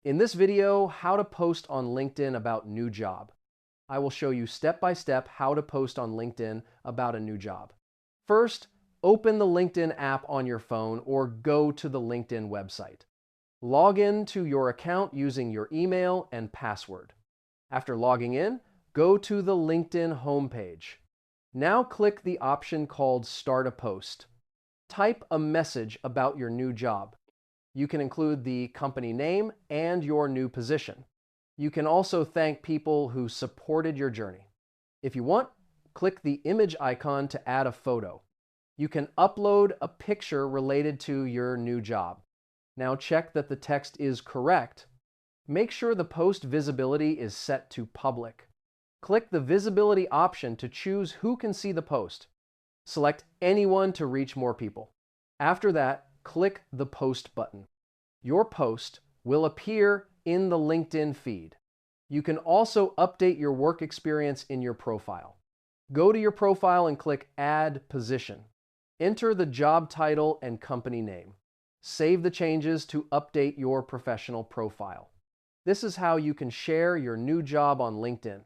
In this video, how to post on LinkedIn about new job. I will show you step by step how to post on LinkedIn about a new job. First, open the LinkedIn app on your phone or go to the LinkedIn website. Log in to your account using your email and password. After logging in, go to the LinkedIn homepage. Now click the option called Start a Post. Type a message about your new job. You can include the company name and your new position. You can also thank people who supported your journey. If you want, click the image icon to add a photo. You can upload a picture related to your new job. Now check that the text is correct. Make sure the post visibility is set to public. Click the visibility option to choose who can see the post. Select anyone to reach more people. After that, click the Post button. Your post will appear in the LinkedIn feed. You can also update your work experience in your profile. Go to your profile and click Add Position. Enter the job title and company name. Save the changes to update your professional profile. This is how you can share your new job on LinkedIn.